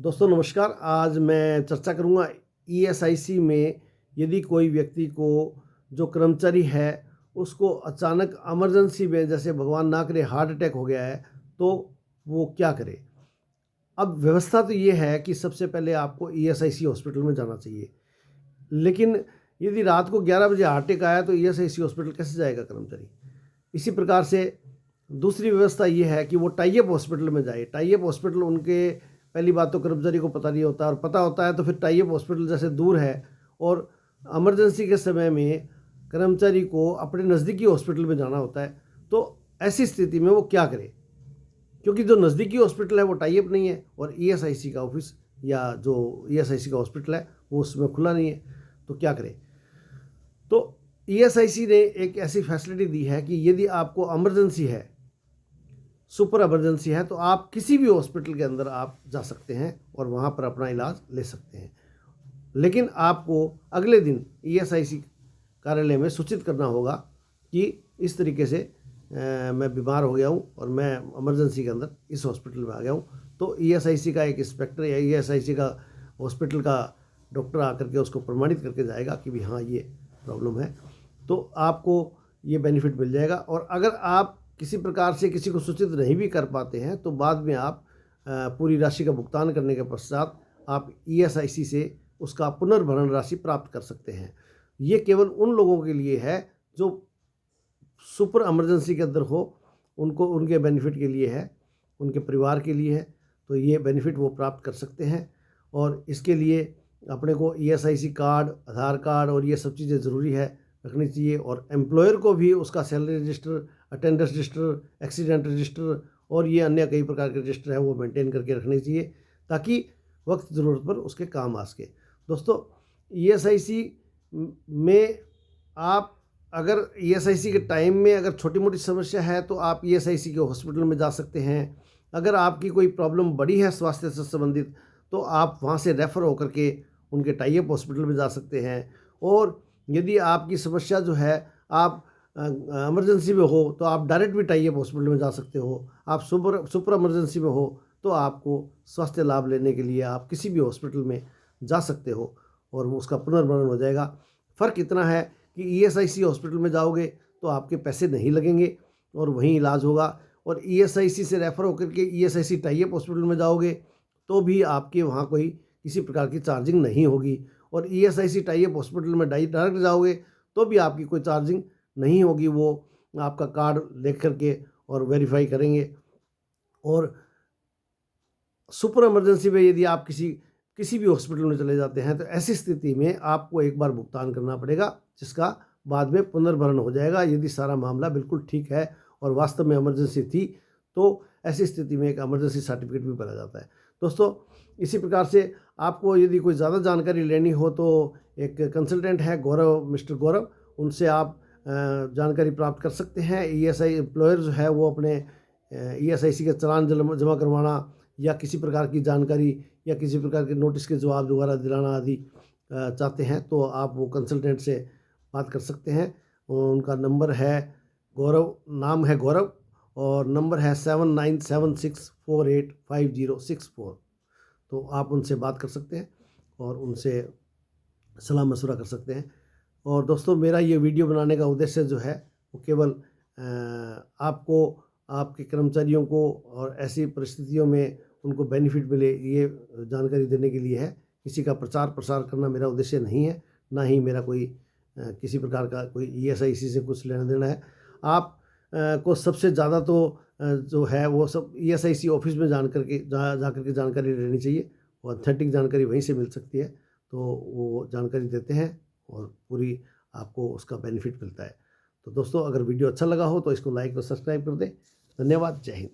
दोस्तों नमस्कार। आज मैं चर्चा करूंगा ईएसआईसी में यदि कोई व्यक्ति को जो कर्मचारी है उसको अचानक इमरजेंसी में जैसे भगवान ना करे हार्ट अटैक हो गया है तो वो क्या करे। अब व्यवस्था तो ये है कि सबसे पहले आपको ईएसआईसी हॉस्पिटल में जाना चाहिए, लेकिन यदि रात को 11 बजे हार्ट अटैक आया तो ईएसआईसी हॉस्पिटल कैसे जाएगा कर्मचारी। इसी प्रकार से दूसरी व्यवस्था ये है कि वो टाई अप हॉस्पिटल में जाए। टाई अप हॉस्पिटल उनके पहली बात तो कर्मचारी को पता नहीं होता, और पता होता है तो फिर टाई अप हॉस्पिटल जैसे दूर है और इमरजेंसी के समय में कर्मचारी को अपने नज़दीकी हॉस्पिटल में जाना होता है, तो ऐसी स्थिति में वो क्या करे, क्योंकि जो नज़दीकी हॉस्पिटल है वो टाई अप नहीं है और ईएसआईसी का ऑफिस या जो ईएसआईसी का हॉस्पिटल है वो उसमें खुला नहीं है, तो क्या करें। तो ईएसआईसी ने एक ऐसी फैसिलिटी दी है कि यदि आपको इमरजेंसी है, सुपर इमरजेंसी है, तो आप किसी भी हॉस्पिटल के अंदर आप जा सकते हैं और वहाँ पर अपना इलाज ले सकते हैं, लेकिन आपको अगले दिन ईएसआईसी कार्यालय में सूचित करना होगा कि इस तरीके से मैं बीमार हो गया हूँ और मैं इमरजेंसी के अंदर इस हॉस्पिटल में आ गया हूँ। तो ईएसआईसी का एक इंस्पेक्टर या ईएसआईसी का हॉस्पिटल का डॉक्टर आकर के उसको प्रमाणित करके जाएगा कि भी हाँ ये प्रॉब्लम है, तो आपको ये बेनिफिट मिल जाएगा। और अगर आप किसी प्रकार से किसी को सूचित नहीं भी कर पाते हैं तो बाद में आप पूरी राशि का भुगतान करने के पश्चात आप ईएसआईसी से उसका पुनर्भरण राशि प्राप्त कर सकते हैं। ये केवल उन लोगों के लिए है जो सुपर इमरजेंसी के अंदर हो, उनको उनके बेनिफिट के लिए है, उनके परिवार के लिए है, तो ये बेनिफिट वो प्राप्त कर सकते हैं। और इसके लिए अपने को ईएसआईसी कार्ड, आधार कार्ड और ये सब चीज़ें ज़रूरी है रखनी चाहिए, और एम्प्लॉयर को भी उसका salary register, attendance register, accident register और ये अन्य कई प्रकार के रजिस्टर है वो मेंटेन करके रखने चाहिए ताकि वक्त ज़रूरत पर उसके काम आ सके। दोस्तों ईएसआईसी में आप अगर ईएसआईसी के टाइम में अगर छोटी मोटी समस्या है तो आप ईएसआईसी के हॉस्पिटल में जा सकते हैं। अगर आपकी कोई प्रॉब्लम बड़ी है स्वास्थ्य से संबंधित तो आप वहाँ से रेफ़र होकर के उनके टाई अप हॉस्पिटल में जा सकते हैं। और यदि आपकी समस्या जो है आप इमरजेंसी में हो तो आप डायरेक्ट भी टाई अप हॉस्पिटल में जा सकते हो। आप सुपर इमरजेंसी में हो तो आपको स्वास्थ्य लाभ लेने के लिए आप किसी भी हॉस्पिटल में जा सकते हो और वो उसका पुनर्भरण हो जाएगा। फ़र्क इतना है कि ईएसआईसी हॉस्पिटल में जाओगे तो आपके पैसे नहीं लगेंगे और वहीं इलाज होगा, और ईएसआईसी से रेफ़र होकर के ईएसआईसी टाई अप हॉस्पिटल में जाओगे तो भी आपके वहाँ कोई किसी प्रकार की चार्जिंग नहीं होगी, और ईएसआईसी टाई अप हॉस्पिटल में डायरेक्ट जाओगे तो भी आपकी कोई चार्जिंग नहीं होगी। वो आपका कार्ड देख करके और वेरीफाई करेंगे। और सुपर इमरजेंसी में यदि आप किसी भी हॉस्पिटल में चले जाते हैं तो ऐसी स्थिति में आपको एक बार भुगतान करना पड़ेगा, जिसका बाद में पुनर्भरण हो जाएगा यदि सारा मामला बिल्कुल ठीक है और वास्तव में इमरजेंसी थी, तो ऐसी स्थिति में एक इमरजेंसी सर्टिफिकेट भी बना जाता है। दोस्तों इसी प्रकार से आपको यदि कोई ज़्यादा जानकारी लेनी हो तो एक कंसल्टेंट है गौरव, मिस्टर गौरव, उनसे आप जानकारी प्राप्त कर सकते हैं। ईएसआई एम्प्लॉयर जो है वो अपने ईएसआईसी का चालान जमा करवाना या किसी प्रकार की जानकारी या किसी प्रकार के नोटिस के जवाब दोबारा दिलाना आदि चाहते हैं तो आप वो कंसल्टेंट से बात कर सकते हैं। उनका नंबर है गौरव, नाम है गौरव और नंबर है 7976485064। तो आप उनसे बात कर सकते हैं और उनसे सलाह मशवरा कर सकते हैं। और दोस्तों मेरा ये वीडियो बनाने का उद्देश्य जो है वो केवल आपको, आपके कर्मचारियों को और ऐसी परिस्थितियों में उनको बेनिफिट मिले ये जानकारी देने के लिए है। किसी का प्रचार प्रसार करना मेरा उद्देश्य नहीं है, ना ही मेरा कोई किसी प्रकार का कोई ईएसआईसी से कुछ लेना देना है। आप को सबसे ज़्यादा तो जो है वो सब ईएसआईसी ऑफिस में जा कर के जानकारी लेनी चाहिए, और ऑथेंटिक जानकारी वहीं से मिल सकती है, तो वो जानकारी देते हैं और पूरी आपको उसका बेनिफिट मिलता है। तो दोस्तों अगर वीडियो अच्छा लगा हो तो इसको लाइक और सब्सक्राइब कर दें। धन्यवाद। जय हिंद।